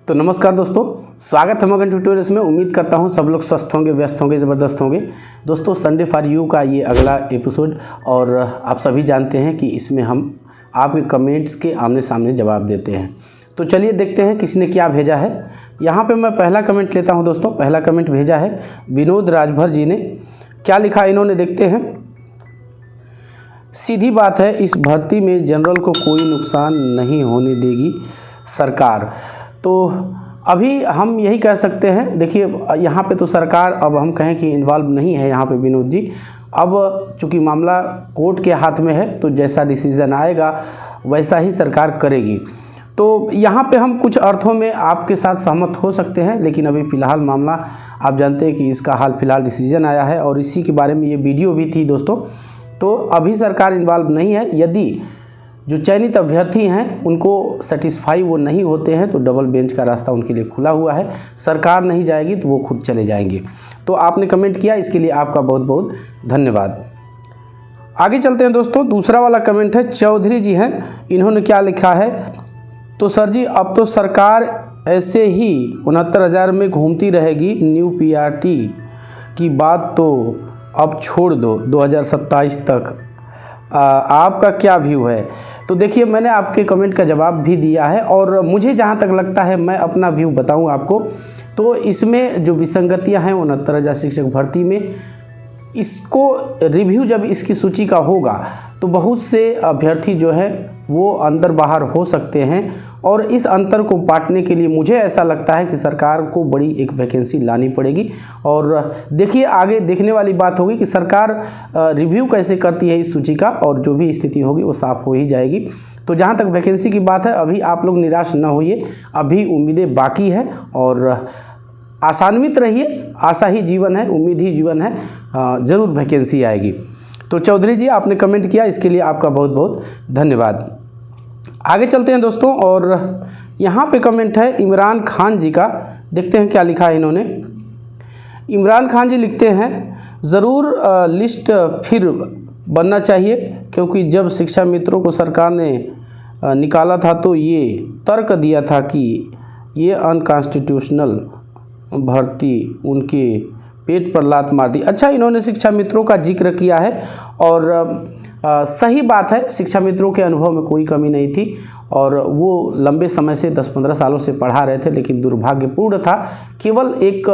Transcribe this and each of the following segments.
तो नमस्कार दोस्तों, स्वागत है मगन ट्यूटोरियल्स में। उम्मीद करता हूँ सब लोग स्वस्थ होंगे, व्यस्त होंगे, ज़बरदस्त होंगे। दोस्तों, संडे फॉर यू का ये अगला एपिसोड और आप सभी जानते हैं कि इसमें हम आपके कमेंट्स के आमने सामने जवाब देते हैं। तो चलिए देखते हैं किसने क्या भेजा है। यहाँ पे मैं पहला कमेंट लेता हूँ दोस्तों। पहला कमेंट भेजा है विनोद राजभर जी ने। क्या लिखा इन्होंने, देखते हैं। सीधी बात है, इस भर्ती में जनरल को कोई नुकसान नहीं होने देगी सरकार। तो अभी हम यही कह सकते हैं। देखिए, यहाँ पे तो सरकार, अब हम कहें कि इन्वॉल्व नहीं है यहाँ पे विनोद जी। अब चूँकि मामला कोर्ट के हाथ में है, तो जैसा डिसीज़न आएगा वैसा ही सरकार करेगी। तो यहाँ पे हम कुछ अर्थों में आपके साथ सहमत हो सकते हैं, लेकिन अभी फ़िलहाल मामला आप जानते हैं कि इसका हाल फिलहाल डिसीज़न आया है और इसी के बारे में ये वीडियो भी थी दोस्तों। तो अभी सरकार इन्वॉल्व नहीं है। यदि जो चयनित अभ्यर्थी हैं उनको सेटिस्फाई वो नहीं होते हैं तो डबल बेंच का रास्ता उनके लिए खुला हुआ है। सरकार नहीं जाएगी तो वो खुद चले जाएंगे। तो आपने कमेंट किया, इसके लिए आपका बहुत बहुत धन्यवाद। आगे चलते हैं दोस्तों। दूसरा वाला कमेंट है चौधरी जी हैं। इन्होंने क्या लिखा है, तो सर जी अब तो सरकार ऐसे ही 69,000 में घूमती रहेगी। न्यू पीआरटी की बात तो अब छोड़ दो, 2027 तक आपका क्या व्यू है। तो देखिए, मैंने आपके कमेंट का जवाब भी दिया है और मुझे जहाँ तक लगता है मैं अपना व्यू बताऊँ आपको। तो इसमें जो विसंगतियाँ हैं 69,000 शिक्षक भर्ती में, इसको रिव्यू जब इसकी सूची का होगा तो बहुत से अभ्यर्थी जो है वो अंदर बाहर हो सकते हैं। और इस अंतर को पाटने के लिए मुझे ऐसा लगता है कि सरकार को बड़ी एक वैकेंसी लानी पड़ेगी। और देखिए, आगे देखने वाली बात होगी कि सरकार रिव्यू कैसे करती है इस सूची का, और जो भी स्थिति होगी वो साफ हो ही जाएगी। तो जहाँ तक वैकेंसी की बात है, अभी आप लोग निराश न होइए, अभी उम्मीदें बाकी है और आशान्वित रहिए। आशा ही जीवन है, उम्मीद ही जीवन है, ज़रूर वैकेंसी आएगी। तो चौधरी जी, आपने कमेंट किया, इसके लिए आपका बहुत बहुत धन्यवाद। आगे चलते हैं दोस्तों, और यहाँ पे कमेंट है इमरान खान जी का। देखते हैं क्या लिखा है इन्होंने। इमरान खान जी लिखते हैं, ज़रूर लिस्ट फिर बनना चाहिए, क्योंकि जब शिक्षा मित्रों को सरकार ने निकाला था तो ये तर्क दिया था कि ये अनकॉन्स्टिट्यूशनल भर्ती उनके पेट पर लात मार दी। अच्छा, इन्होंने शिक्षा मित्रों का जिक्र किया है और सही बात है, शिक्षा मित्रों के अनुभव में कोई कमी नहीं थी और वो लंबे समय से 10-15 सालों से पढ़ा रहे थे, लेकिन दुर्भाग्यपूर्ण था केवल एक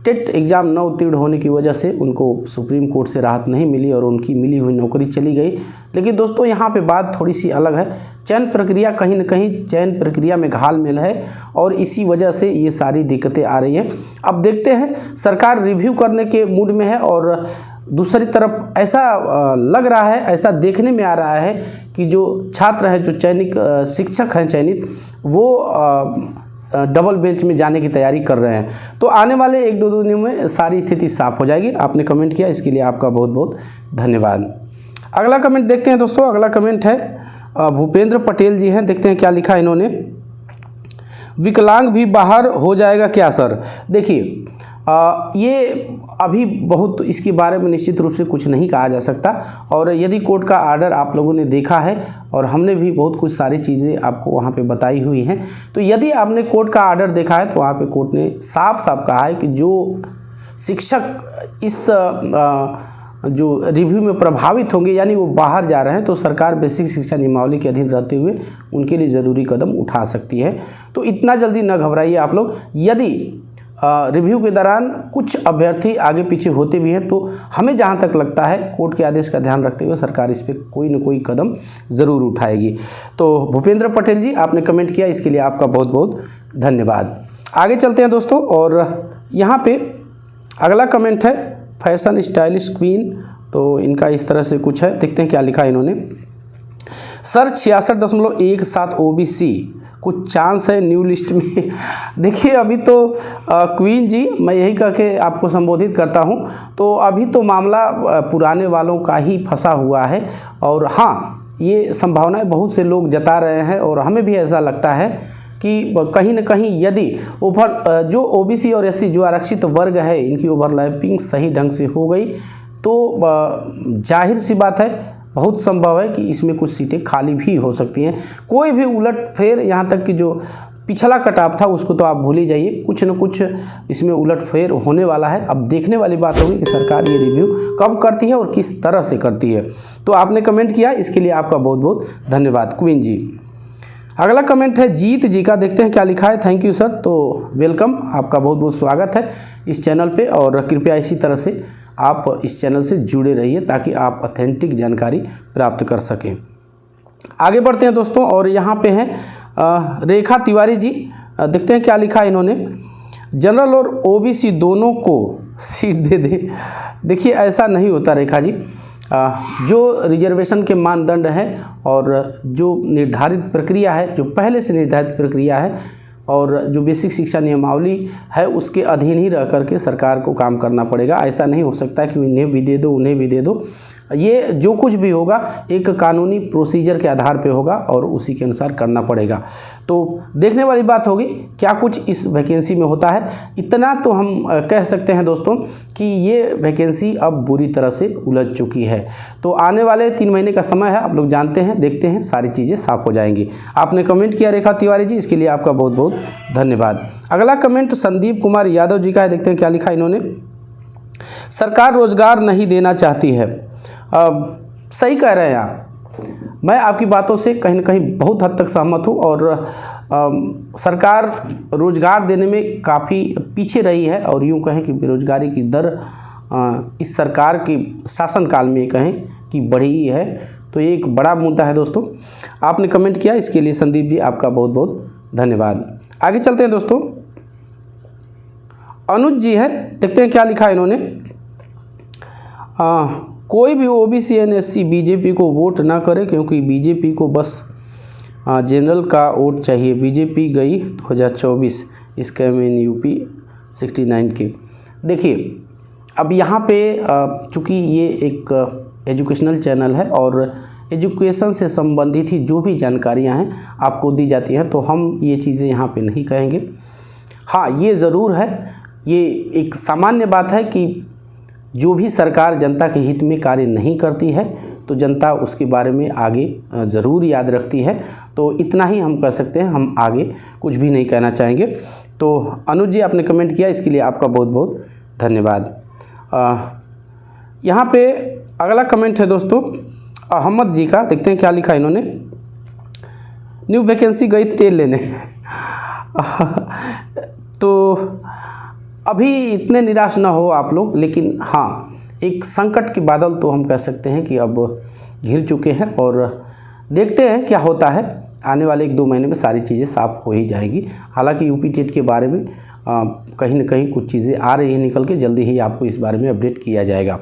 टेट एग्ज़ाम न उत्तीर्ण होने की वजह से उनको सुप्रीम कोर्ट से राहत नहीं मिली और उनकी मिली हुई नौकरी चली गई। लेकिन दोस्तों, यहाँ पे बात थोड़ी सी अलग है। चयन प्रक्रिया कहीं न कहीं चयन प्रक्रिया में घाल-मेल है और इसी वजह से ये सारी दिक्कतें आ रही हैं। अब देखते हैं, सरकार रिव्यू करने के मूड में है और दूसरी तरफ ऐसा लग रहा है, ऐसा देखने में आ रहा है कि जो छात्र हैं, जो चयनित शिक्षक हैं चयनित, वो डबल बेंच में जाने की तैयारी कर रहे हैं। तो आने वाले 1-2 दिनों में सारी स्थिति साफ हो जाएगी। आपने कमेंट किया, इसके लिए आपका बहुत बहुत धन्यवाद। अगला कमेंट देखते हैं दोस्तों। अगला कमेंट है भूपेंद्र पटेल जी हैं। देखते हैं क्या लिखा इन्होंने। विकलांग भी बाहर हो जाएगा क्या सर? देखिए, ये अभी बहुत इसके बारे में निश्चित रूप से कुछ नहीं कहा जा सकता। और यदि कोर्ट का आर्डर आप लोगों ने देखा है और हमने भी बहुत कुछ सारी चीज़ें आपको वहाँ पे बताई हुई हैं, तो यदि आपने कोर्ट का आर्डर देखा है तो वहाँ पे कोर्ट ने साफ साफ कहा है कि जो शिक्षक इस जो रिव्यू में प्रभावित होंगे, यानी वो बाहर जा रहे हैं, तो सरकार बेसिक शिक्षा नियमावली के अधीन रहते हुए उनके लिए ज़रूरी कदम उठा सकती है। तो इतना जल्दी न घबराइए आप लोग। यदि रिव्यू के दौरान कुछ अभ्यर्थी आगे पीछे होते भी हैं, तो हमें जहां तक लगता है कोर्ट के आदेश का ध्यान रखते हुए सरकार इस पर कोई न कोई कदम ज़रूर उठाएगी। तो भूपेंद्र पटेल जी, आपने कमेंट किया, इसके लिए आपका बहुत बहुत धन्यवाद। आगे चलते हैं दोस्तों, और यहाँ पे अगला कमेंट है फैशन स्टाइलिश क्वीन। तो इनका इस तरह से कुछ है, देखते हैं क्या लिखा इन्होंने। सर 66.17 OBC कुछ चांस है न्यू लिस्ट में? देखिए, अभी तो क्वीन जी, मैं यही कह के आपको संबोधित करता हूं, तो अभी तो मामला पुराने वालों का ही फंसा हुआ है। और हाँ, ये संभावनाएं बहुत से लोग जता रहे हैं और हमें भी ऐसा लगता है कि कहीं न कहीं यदि जो OBC और SC जो आरक्षित वर्ग है, इनकी ओवरलैपिंग सही ढंग से हो गई तो जाहिर सी बात है, बहुत संभव है कि इसमें कुछ सीटें खाली भी हो सकती हैं। कोई भी उलट फेर, यहाँ तक कि जो पिछला कटाव था उसको तो आप भूल ही जाइए, कुछ न कुछ इसमें उलटफेर होने वाला है। अब देखने वाली बात होगी कि सरकार ये रिव्यू कब करती है और किस तरह से करती है। तो आपने कमेंट किया, इसके लिए आपका बहुत बहुत धन्यवाद क्वीन जी। अगला कमेंट है जीत जी का, देखते हैं क्या लिखा है। थैंक यू सर, तो वेलकम, आपका बहुत बहुत स्वागत है इस चैनल पे, और कृपया इसी तरह से आप इस चैनल से जुड़े रहिए ताकि आप ऑथेंटिक जानकारी प्राप्त कर सकें। आगे बढ़ते हैं दोस्तों, और यहाँ पे हैं रेखा तिवारी जी, देखते हैं क्या लिखा है इन्होंने। जनरल और ओबीसी दोनों को सीट दे दे। देखिए ऐसा नहीं होता रेखा जी, जो रिजर्वेशन के मानदंड है और जो निर्धारित प्रक्रिया है, जो पहले से निर्धारित प्रक्रिया है और जो बेसिक शिक्षा नियमावली है उसके अधीन ही रह करके सरकार को काम करना पड़ेगा। ऐसा नहीं हो सकता कि इन्हें भी दे दो उन्हें भी दे दो। ये जो कुछ भी होगा एक कानूनी प्रोसीजर के आधार पे होगा और उसी के अनुसार करना पड़ेगा। तो देखने वाली बात होगी क्या कुछ इस वैकेंसी में होता है। इतना तो हम कह सकते हैं दोस्तों कि ये वैकेंसी अब बुरी तरह से उलझ चुकी है। तो आने वाले 3 महीने का समय है, आप लोग जानते हैं, देखते हैं, सारी चीज़ें साफ हो जाएंगी। आपने कमेंट किया रेखा तिवारी जी, इसके लिए आपका बहुत बहुत धन्यवाद। अगला कमेंट संदीप कुमार यादव जी का है, देखते हैं क्या लिखा इन्होंने। सरकार रोजगार नहीं देना चाहती है। सही कह रहे हैं आप, मैं आपकी बातों से कहीं न कहीं बहुत हद तक सहमत हूँ, और सरकार रोजगार देने में काफ़ी पीछे रही है, और यूँ कहें कि बेरोजगारी की दर इस सरकार के शासनकाल में कहें कि बढ़ी ही है। तो ये एक बड़ा मुद्दा है दोस्तों। आपने कमेंट किया, इसके लिए संदीप जी आपका बहुत बहुत धन्यवाद। आगे चलते हैं दोस्तों, अनुज जी है, देखते हैं क्या लिखा है इन्होंने। कोई भी ओबीसी एनएससी बीजेपी को वोट ना करे, क्योंकि बीजेपी को बस जनरल का वोट चाहिए। बीजेपी गई 2024 स्कैम इन यूपी 69 के। देखिए अब यहाँ पे चूँकि ये एक एजुकेशनल चैनल है और एजुकेशन से संबंधित ही जो भी जानकारियाँ हैं आपको दी जाती हैं, तो हम ये चीज़ें यहाँ पे नहीं कहेंगे। हाँ, ये ज़रूर है, ये एक सामान्य बात है कि जो भी सरकार जनता के हित में कार्य नहीं करती है तो जनता उसके बारे में आगे ज़रूर याद रखती है। तो इतना ही हम कह सकते हैं, हम आगे कुछ भी नहीं कहना चाहेंगे। तो अनुज जी आपने कमेंट किया, इसके लिए आपका बहुत बहुत धन्यवाद। यहाँ पे अगला कमेंट है दोस्तों अहमद जी का, देखते हैं क्या लिखा इन्होंने। न्यू वैकेंसी गई तेल लेने। तो अभी इतने निराश ना हो आप लोग, लेकिन हाँ एक संकट के बादल तो हम कह सकते हैं कि अब घिर चुके हैं, और देखते हैं क्या होता है। आने वाले 1-2 महीने में सारी चीज़ें साफ हो ही जाएगी। हालांकि यूपी टेट के बारे में कहीं न कहीं कुछ चीज़ें आ रही हैं निकल के, जल्दी ही आपको इस बारे में अपडेट किया जाएगा।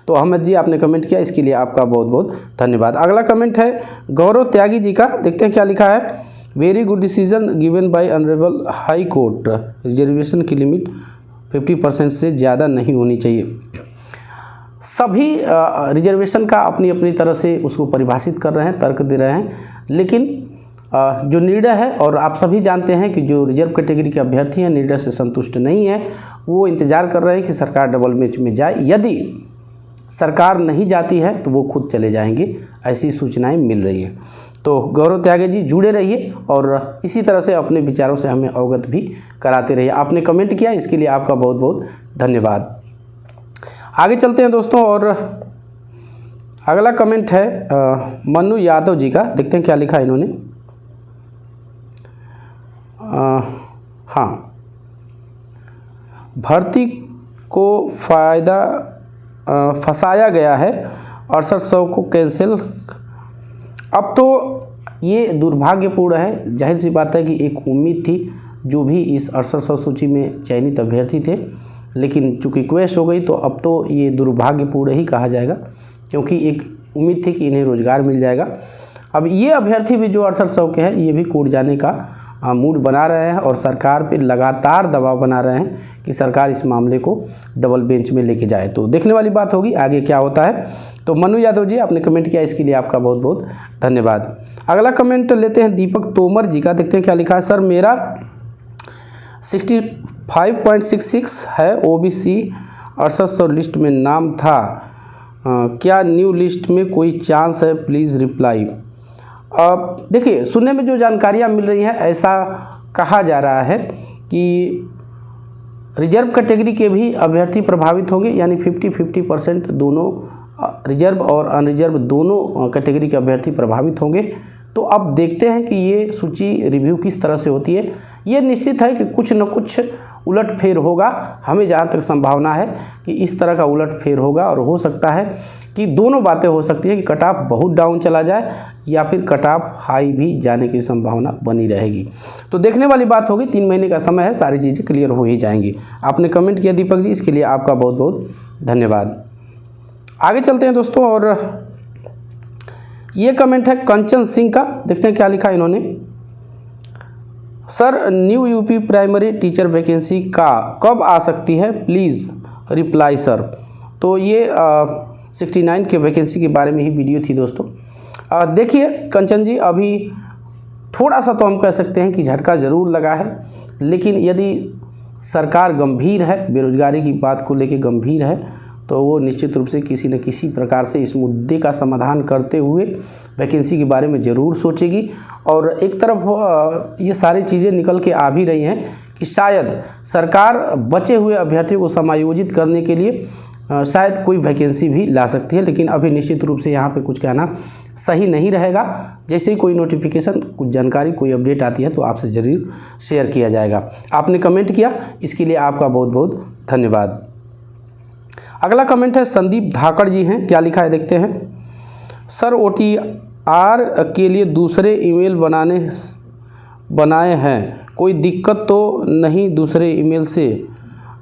तो अहमद जी आपने कमेंट किया, इसके लिए आपका बहुत बहुत धन्यवाद। अगला कमेंट है गौरव त्यागी जी का, देखते हैं क्या लिखा है। Very good decision given by honourable high court, reservation की लिमिट 50% से ज़्यादा नहीं होनी चाहिए। सभी रिजर्वेशन का अपनी अपनी तरह से उसको परिभाषित कर रहे हैं, तर्क दे रहे हैं, लेकिन जो निर्णय है, और आप सभी जानते हैं कि जो रिजर्व कैटेगरी के अभ्यर्थी हैं निर्णय से संतुष्ट नहीं है, वो इंतज़ार कर रहे हैं कि सरकार डबल बेंच में जाए। यदि सरकार नहीं जाती है तो वो खुद चले जाएंगे, ऐसी सूचनाएं मिल रही हैं। तो गौरव त्यागी जी जुड़े रहिए और इसी तरह से अपने विचारों से हमें अवगत भी कराते रहिए। आपने कमेंट किया, इसके लिए आपका बहुत बहुत धन्यवाद। आगे चलते हैं दोस्तों, और अगला कमेंट है मनु यादव जी का, देखते हैं क्या लिखा है इन्होंने। हाँ, भर्ती को फंसाया गया है, 6800 को कैंसिल। अब तो ये दुर्भाग्यपूर्ण है, जाहिर सी बात है कि एक उम्मीद थी जो भी इस 6800 सूची में चयनित अभ्यर्थी थे, लेकिन चूँकि क्वैश हो गई तो अब तो ये दुर्भाग्यपूर्ण ही कहा जाएगा, क्योंकि एक उम्मीद थी कि इन्हें रोज़गार मिल जाएगा। अब ये अभ्यर्थी भी जो 6800 के हैं, ये भी कोर्ट जाने का मूड बना रहे हैं और सरकार पे लगातार दबाव बना रहे हैं कि सरकार इस मामले को डबल बेंच में लेके जाए। तो देखने वाली बात होगी आगे क्या होता है। तो मनु यादव जी आपने कमेंट किया, इसके लिए आपका बहुत बहुत धन्यवाद। अगला कमेंट लेते हैं दीपक तोमर जी का, देखते हैं क्या लिखा है। सर मेरा 65.66 है, ओबीसी 6800 लिस्ट में नाम था, क्या न्यू लिस्ट में कोई चांस है, प्लीज़ रिप्लाई। देखिए, सुनने में जो जानकारियाँ मिल रही हैं ऐसा कहा जा रहा है कि रिजर्व कैटेगरी के भी अभ्यर्थी प्रभावित होंगे, यानी 50-50% दोनों रिजर्व और अनरिजर्व दोनों कैटेगरी के अभ्यर्थी प्रभावित होंगे। तो अब देखते हैं कि ये सूची रिव्यू किस तरह से होती है। ये निश्चित है कि कुछ न कुछ उलटफेर होगा। हमें जहाँ तक संभावना है कि इस तरह का उलटफेर होगा, और हो सकता है कि दोनों बातें हो सकती है कि कट ऑफ बहुत डाउन चला जाए या फिर कट ऑफ हाई भी जाने की संभावना बनी रहेगी। तो देखने वाली बात होगी, 3 महीने का समय है, सारी चीज़ें क्लियर हो ही जाएंगी। आपने कमेंट किया दीपक जी, इसके लिए आपका बहुत बहुत धन्यवाद। आगे चलते हैं दोस्तों, और ये कमेंट है कंचन सिंह का। देखते हैं क्या लिखा इन्होंने। Sir, new UP primary teacher vacancy का कब आ सकती है, प्लीज़ रिप्लाई सर। तो ये 69 के वैकेंसी के बारे में ही वीडियो थी दोस्तों। देखिए कंचन जी, अभी थोड़ा सा तो हम कह सकते हैं कि झटका ज़रूर लगा है, लेकिन यदि सरकार गंभीर है, बेरोजगारी की बात को लेकर गंभीर है, तो वो निश्चित रूप से किसी न किसी प्रकार से इस मुद्दे का समाधान करते हुए वैकेंसी के बारे में ज़रूर सोचेगी। और एक तरफ ये सारी चीज़ें निकल के आ भी रही हैं कि शायद सरकार बचे हुए अभ्यर्थियों को समायोजित करने के लिए शायद कोई वैकेंसी भी ला सकती है, लेकिन अभी निश्चित रूप से यहाँ पे कुछ कहना सही नहीं रहेगा। जैसे ही कोई नोटिफिकेशन, कुछ जानकारी, कोई अपडेट आती है तो आपसे ज़रूर शेयर किया जाएगा। आपने कमेंट किया, इसके लिए आपका बहुत बहुत धन्यवाद। अगला कमेंट है संदीप धाकड़ जी हैं, क्या लिखा है देखते हैं। सर, OTR के लिए दूसरे ईमेल बनाए हैं, कोई दिक्कत तो नहीं? दूसरे ईमेल से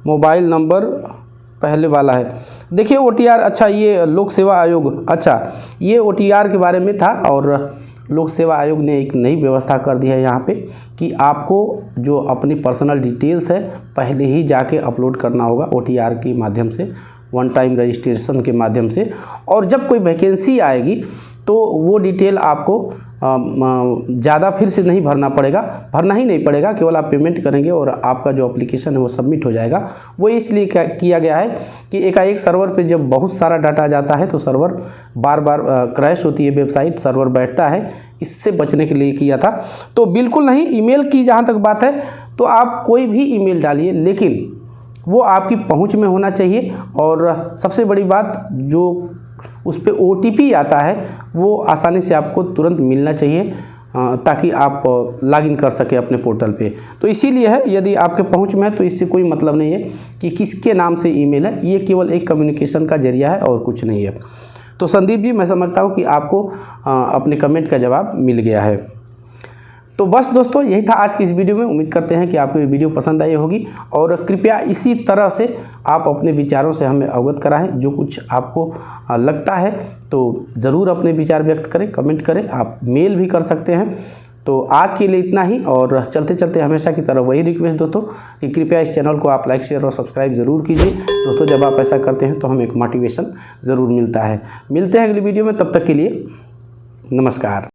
मोबाइल नंबर पहले वाला है। देखिए OTR, अच्छा ये लोक सेवा आयोग, अच्छा ये OTR के बारे में था, और लोक सेवा आयोग ने एक नई व्यवस्था कर दी है यहाँ पे कि आपको जो अपनी पर्सनल डिटेल्स है पहले ही जाके अपलोड करना होगा OTR के माध्यम से, वन टाइम रजिस्ट्रेशन के माध्यम से। और जब कोई वैकेंसी आएगी तो वो डिटेल आपको ज़्यादा फिर से नहीं भरना पड़ेगा, भरना ही नहीं पड़ेगा, केवल आप पेमेंट करेंगे और आपका जो एप्लीकेशन है वो सबमिट हो जाएगा। वो इसलिए किया गया है कि एकाएक सर्वर पे जब बहुत सारा डाटा जाता है तो सर्वर बार बार क्रैश होती है, वेबसाइट सर्वर बैठता है, इससे बचने के लिए किया था। तो बिल्कुल नहीं, ईमेल की जहाँ तक बात है तो आप कोई भी ईमेल डालिए, लेकिन वो आपकी पहुंच में होना चाहिए। और सबसे बड़ी बात, जो उस पर OTP आता है वो आसानी से आपको तुरंत मिलना चाहिए, ताकि आप लॉगिन कर सकें अपने पोर्टल पे। तो इसीलिए है, यदि आपके पहुंच में है तो इससे कोई मतलब नहीं है कि किसके नाम से ईमेल है, ये केवल एक कम्युनिकेशन का जरिया है और कुछ नहीं है। तो संदीप जी, मैं समझता हूँ कि आपको अपने कमेंट का जवाब मिल गया है। तो बस दोस्तों, यही था आज की इस वीडियो में। उम्मीद करते हैं कि आपको ये वीडियो पसंद आई होगी, और कृपया इसी तरह से आप अपने विचारों से हमें अवगत कराएं। जो कुछ आपको लगता है तो ज़रूर अपने विचार व्यक्त करें, कमेंट करें, आप मेल भी कर सकते हैं। तो आज के लिए इतना ही, और चलते चलते हमेशा की तरह वही रिक्वेस्ट दोस्तों कि कृपया इस चैनल को आप लाइक, शेयर और सब्सक्राइब ज़रूर कीजिए दोस्तों। जब आप ऐसा करते हैं तो हमें एक मोटिवेशन ज़रूर मिलता है। मिलते हैं अगली वीडियो में, तब तक के लिए नमस्कार।